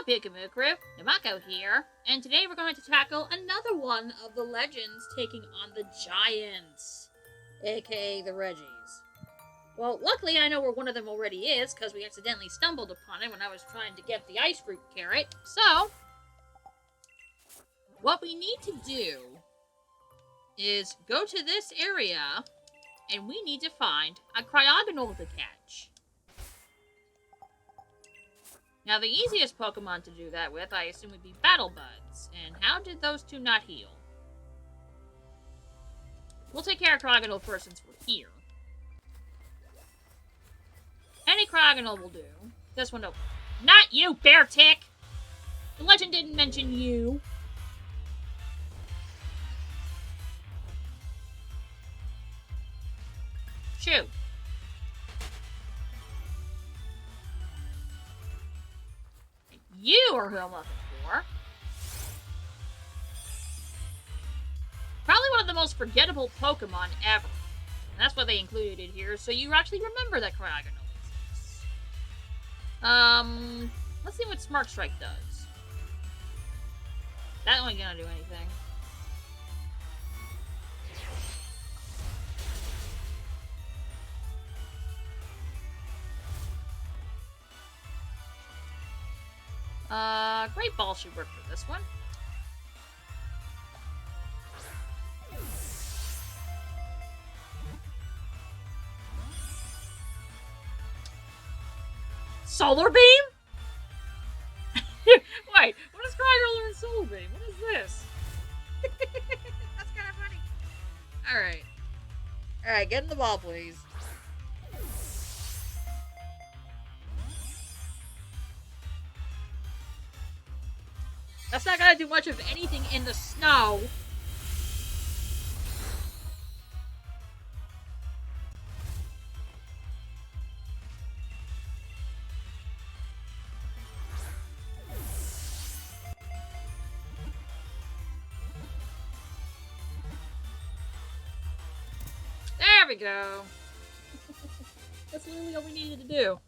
Hello, Pyukumukrew. Namako here, and today we're going to tackle another one of the legends taking on the giants, aka the Regis. Well, luckily I know where one of them already is, because we accidentally stumbled upon it when I was trying to get the ice fruit carrot. So, what we need to do is go to this area, and we need to find a cryogonal to catch. Now, the easiest Pokemon to do that with, I assume, would be Battle Buds. And how did those two not heal? We'll take care of Cryogonal first since we're here. Any Cryogonal will do. This one, no. Not you, Beartick! The legend didn't mention you. Shoot. You are who I'm looking for. Probably one of the most forgettable Pokemon ever. And that's why they included it here, so you actually remember that Cryogonal exists. Let's see what Smart Strike does. That ain't gonna do anything. Great Ball should work for this one. Solar Beam? Wait, what is Cryogonal and Solar Beam? What is this? That's kind of funny. Alright. Alright, get in the ball, please. That's not gonna do much of anything in the snow. There we go. That's literally all we needed to do.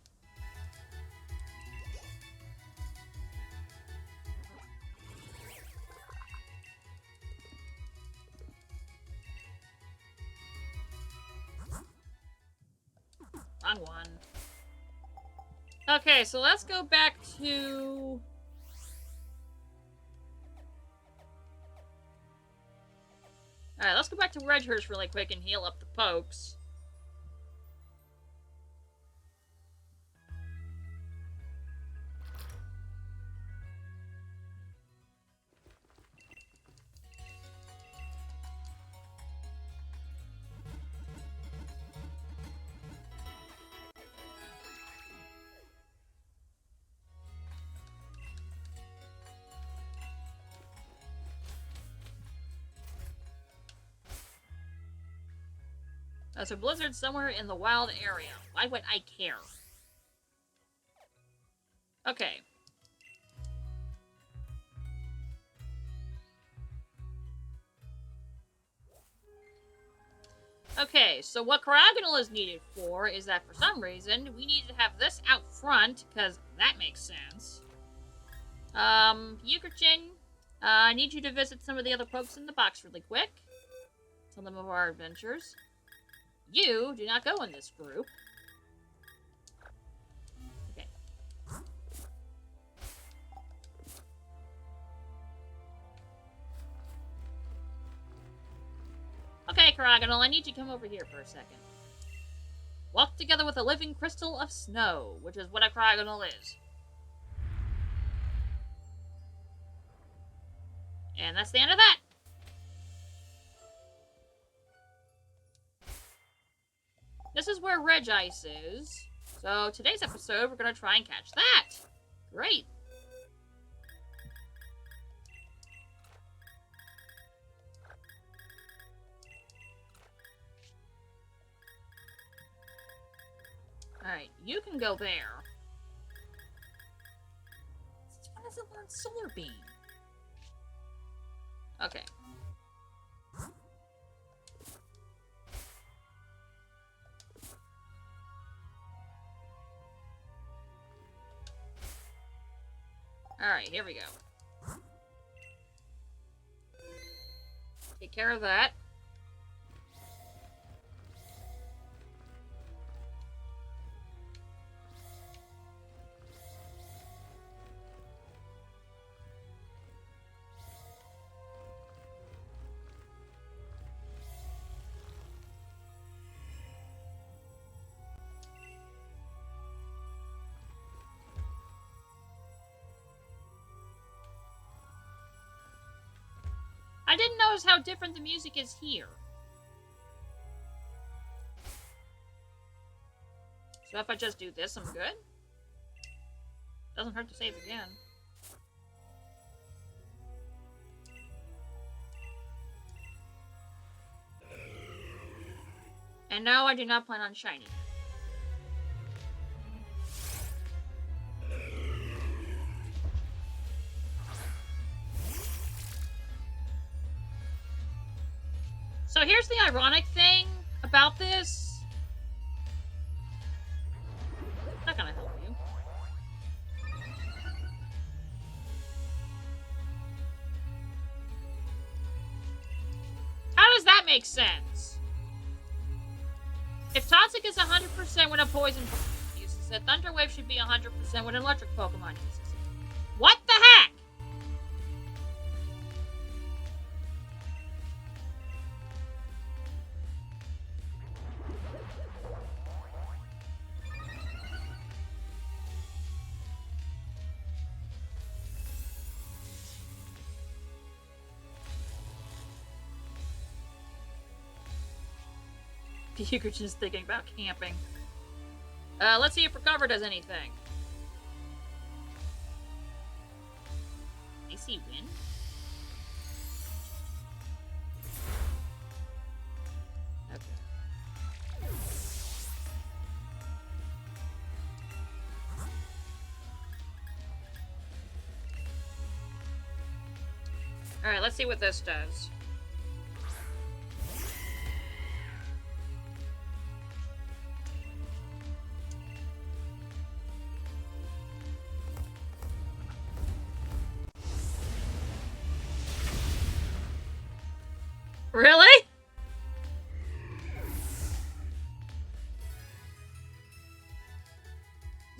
Wrong one. Okay, so let's go back to... Alright, let's go back to Regis really quick and heal up the pokes. There's a blizzard somewhere in the wild area. Why would I care? Okay. Okay, so what Cryogonal is needed for is that for some reason, we need to have this out front, because that makes sense. Pyukumukrew, I need you to visit some of the other pokes in the box really quick. Tell them of our adventures. You do not go in this group. Okay. Okay, Cryogonal, I need you to come over here for a second. Walk together with a living crystal of snow, which is what a Cryogonal is. And that's the end of that. This is where Regice is. So today's episode, we're going to try and catch that. Great. Alright, you can go there. When does it learn Solar Beam? Okay. Alright, here we go. Take care of that. I didn't notice how different the music is here. So if I just do this, I'm good? Doesn't hurt to save again. And no, I do not plan on shiny. So here's the ironic thing about this. Not gonna help you. How does that make sense? If Toxic is 100% when a poison Pokemon uses it, Thunder Wave should be 100% when an electric Pokemon uses it. What the heck? Pyukumukrew thinking about camping. Let's see if Recover does anything. Icy Wind? Okay. Alright, let's see what this does. Really?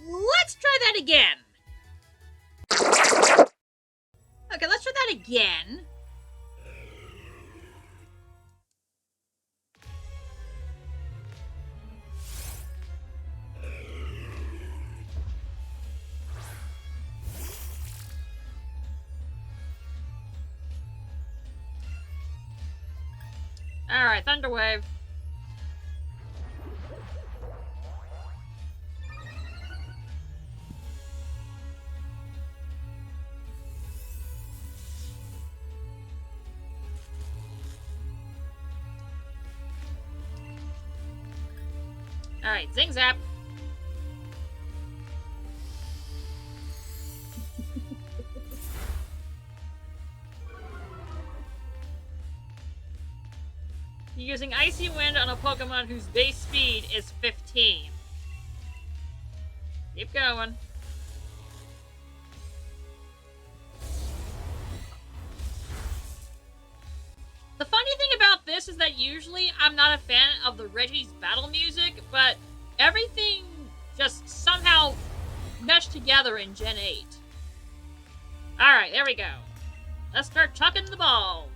Let's try that again. Okay, let's try that again. Alright, Thunder Wave. Alright, Zing Zap. Using Icy Wind on a Pokemon whose base speed is 15. Keep going. The funny thing about this is that usually I'm not a fan of the Regi's battle music, but everything just somehow meshed together in Gen 8. Alright, there we go. Let's start chucking the balls.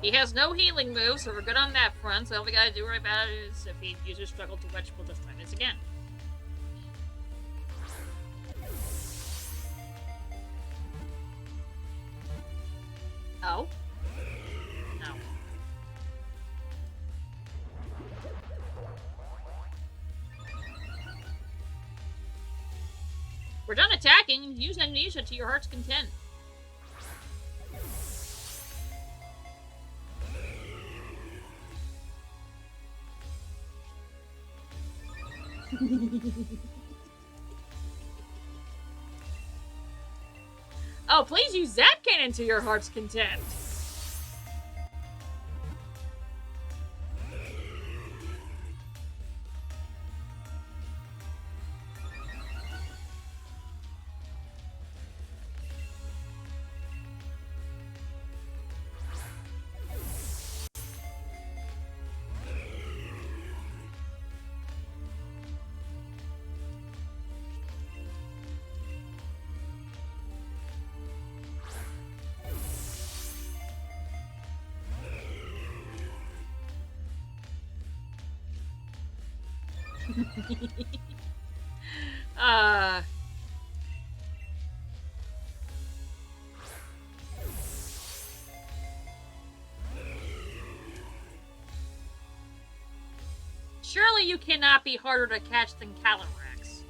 He has no healing moves, so we're good on that front. So all we gotta do right about it is if he uses Struggle to Wedge, we'll just try this again. Oh? No. We're done attacking. Use Amnesia to your heart's content. Oh, please use that cannon to your heart's content. Surely you cannot be harder to catch than Calyrex.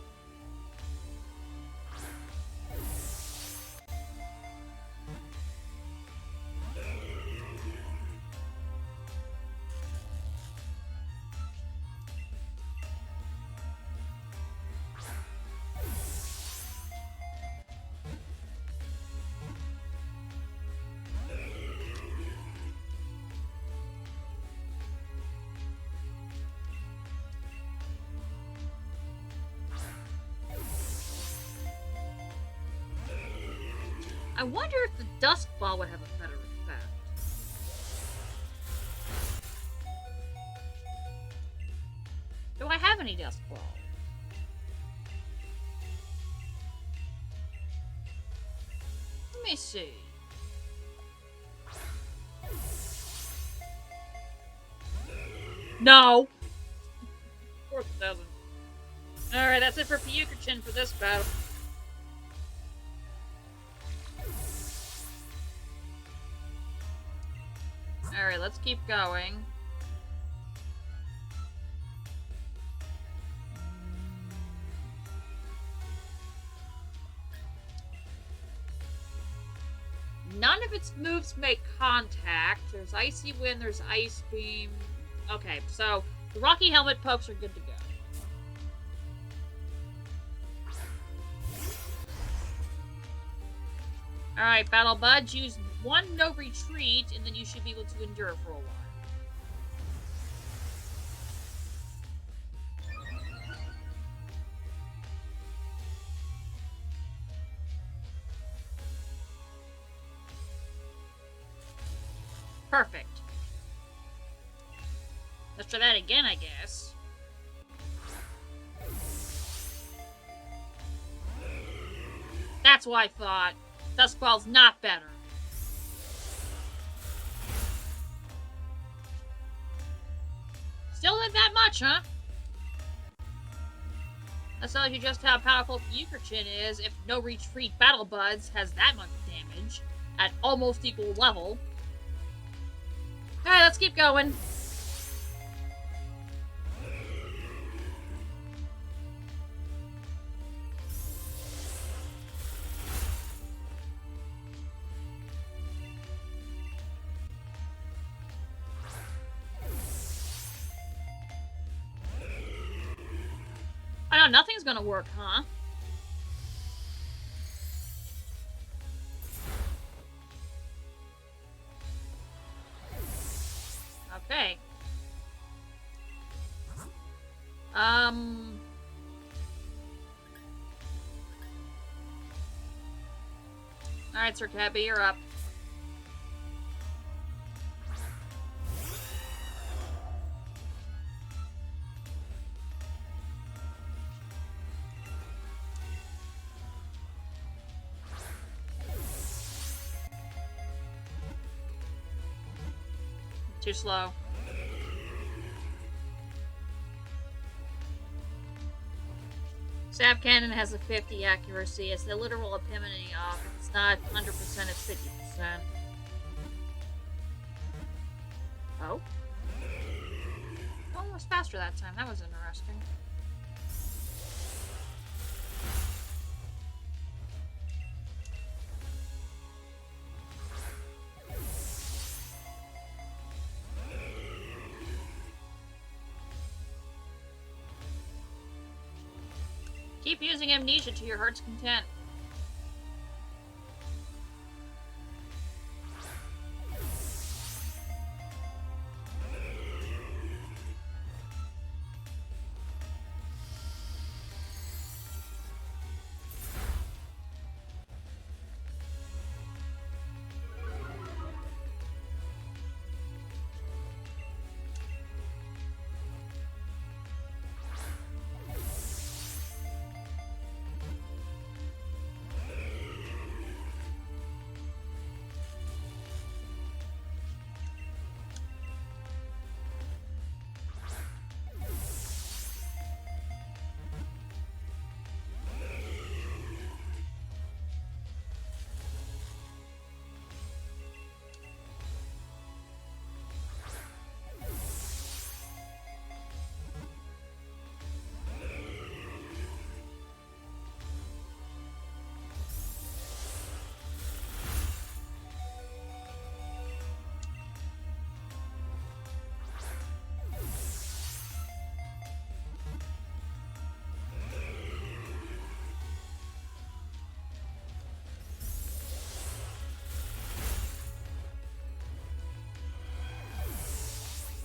I wonder if the Dusk Ball would have a better effect. Do I have any Dusk Ball? Let me see. No! Of course it doesn't. Alright, that's it for Pyukumukrew for this battle. Alright, let's keep going. None of its moves make contact. There's Icy Wind, there's Ice Beam. Okay, so the Rocky Helmet pokes are good to go. Alright, Battle Buds, use one no retreat, and then you should be able to endure for a while. Perfect. Let's try that again, I guess. That's what I thought. Dusk Ball's not better. Still not that much, huh? That tells you just how powerful Pyukumukrew is if no retreat Battle Buds has that much damage at almost equal level. Alright, let's keep going. I know, nothing's gonna work, huh? Okay. Alright, Sir Cabby, you're up. Too slow. Sap Cannon has a 50 accuracy. It's the literal epitome of if it's not 100%, it's 50%. Oh? Oh, it was faster that time. That was interesting. Keep using Amnesia to your heart's content.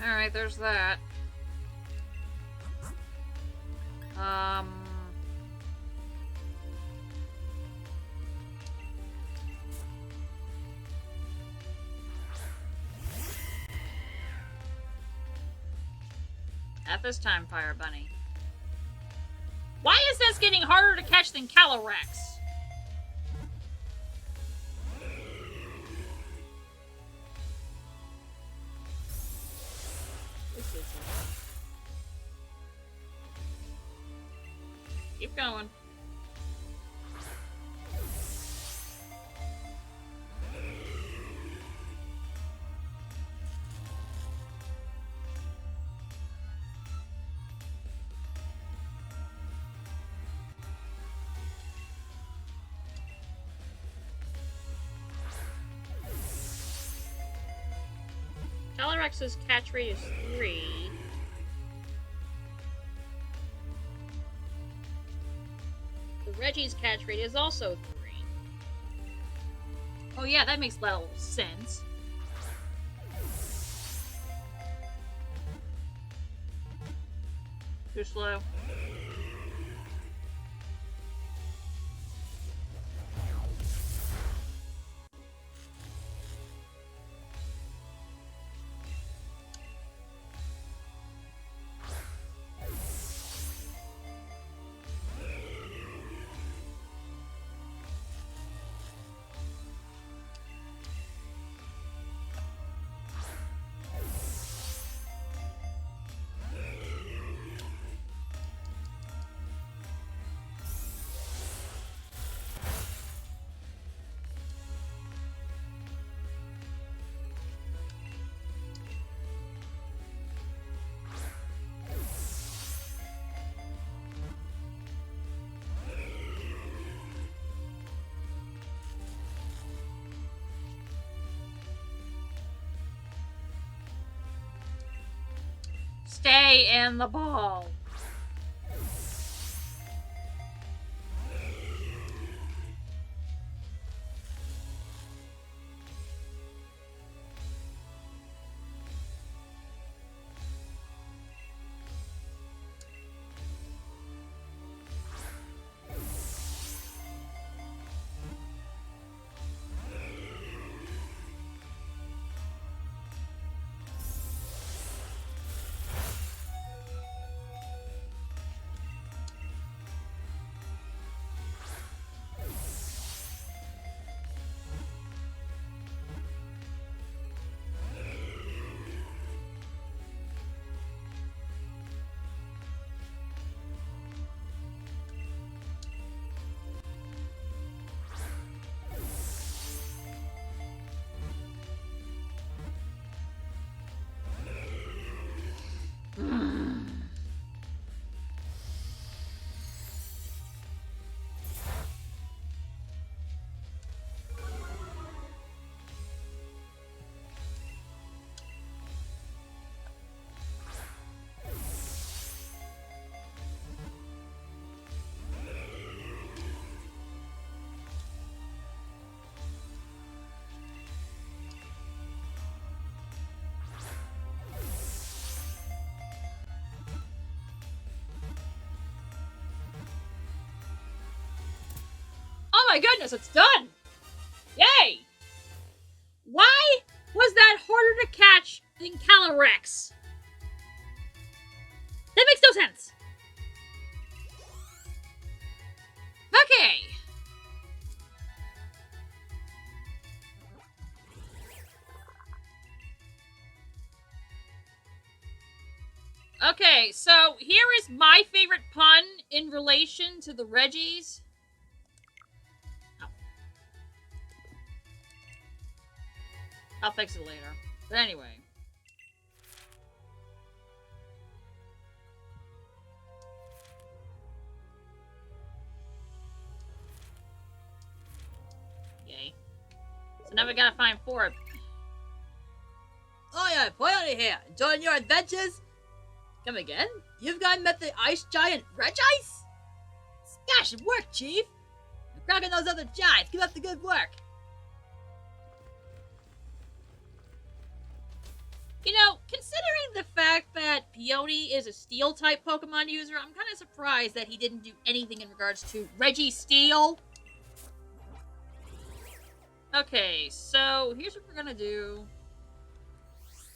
Alright, there's that. At this time, Fire Bunny. Why is this getting harder to catch than Calyrex? Keep going. Calyrex's catch rate is 3. The Regi's catch rate is also 3. Oh yeah, that makes little sense. Too slow. Stay in the ball. Oh my goodness, it's done! Yay! Why was that harder to catch than Calyrex? That makes no sense! Okay. Okay, so here is my favorite pun in relation to the Regis. I'll fix it later. But anyway. Yay. So now we gotta find 4. Oh yeah, finally here. Enjoying your adventures? Come again? You've gone met the ice giant Regice? Smashing work, Chief! You're cracking those other giants. Keep up the good work. You know, considering the Peony is a Steel-type Pokemon user, I'm kind of surprised that he didn't do anything in regards to Reggie Steel. Okay, so here's what we're gonna do.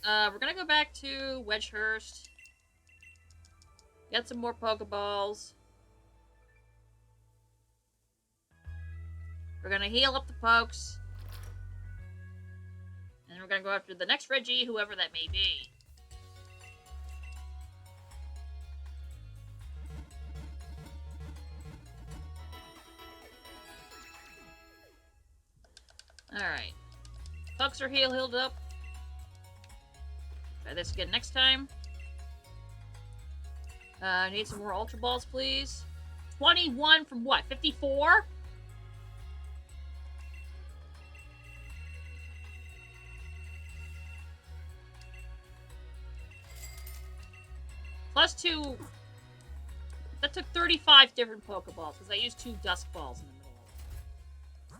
We're gonna go back to Wedgehurst. Get some more Pokeballs. We're gonna heal up the pokes. And we're gonna go after the next Reggie, whoever that may be. Alright. Pokes are healed up. Try this again next time. I need some more Ultra Balls, please. 21 from what? 54? Plus 2. That took 35 different Pokeballs, because I used 2 Dusk Balls in the middle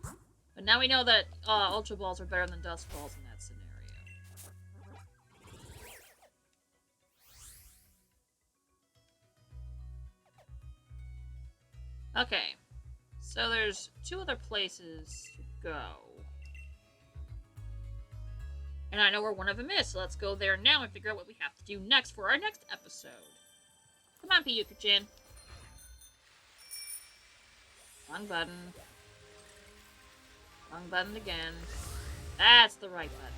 of it. But now we know that Ultra Balls are better than Dusk Balls in that scenario. Okay, so there's 2 other places to go. And I know where one of them is, so let's go there now and figure out what we have to do next for our next episode. Come on, Pyukumukrew. Wrong button. Wrong button again. That's the right button.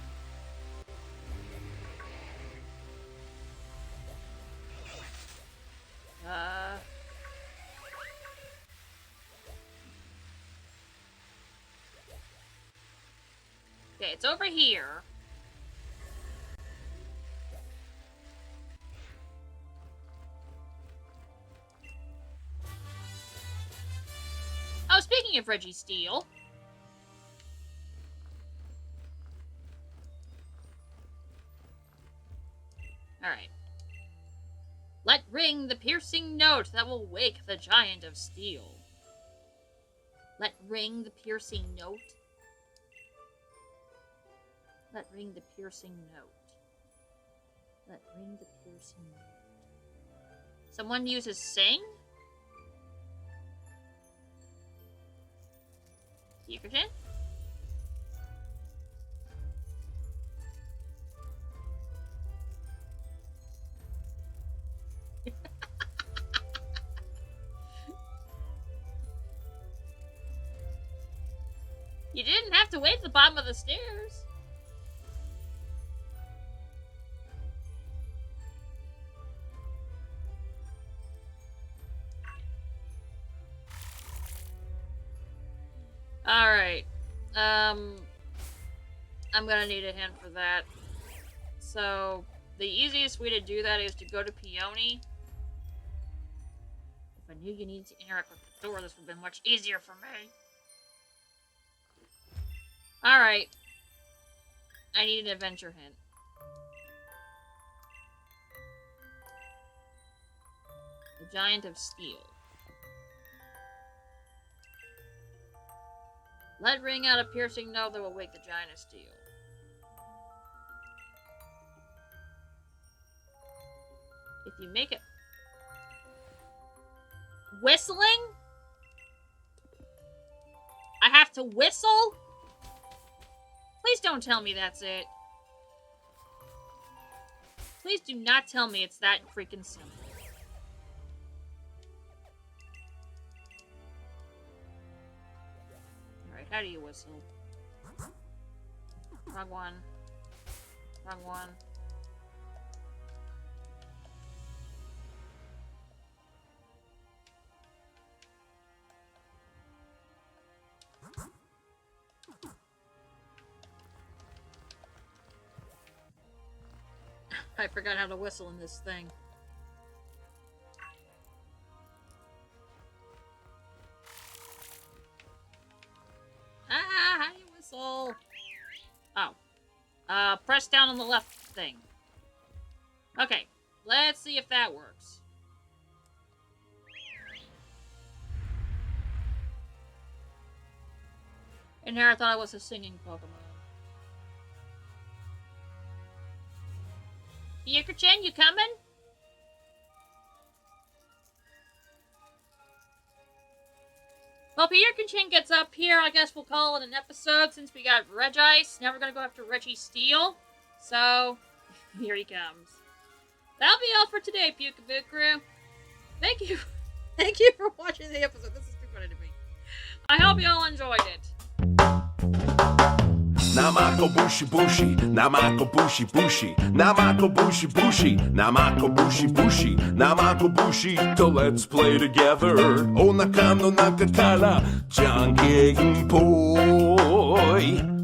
Okay, it's over here. Oh, speaking of Reggie Steel. Alright. Let ring the piercing note that will wake the giant of steel. Let ring the piercing note. Let ring the piercing note. Let ring the piercing note. Someone uses sing? Pyukumukrew? You didn't have to wait at the bottom of the stairs. Alright. I'm gonna need a hint for that. So, the easiest way to do that is to go to Peony. If I knew you needed to interact with the door, this would have been much easier for me. Alright. I need an adventure hint. The Giant of Steel. Let ring out a piercing note that will wake the Giant of Steel. If you make it... Whistling? I have to whistle? Please don't tell me that's it. Please do not tell me it's that freaking simple. Alright, how do you whistle? Wrong one. Wrong one. I forgot how to whistle in this thing. Ah, how do you whistle? Oh. Press down on the left thing. Okay, let's see if that works. In here, I thought I was a singing Pokemon. Pyukumukrew, you coming? Well, Pyukumukrew gets up here. I guess we'll call it an episode since we got Regice. Now we're gonna go after Regis Steel. So, here he comes. That'll be all for today, Pyukumukrew. Thank you. Thank you for watching the episode. This is too funny to me. I hope you all enjoyed it. Namako bushi bushi, namako bushi bushi, namako bushi bushi, namako bushi bushi, namako bushi. So let's play together. Onaka no nakakara, janken poi.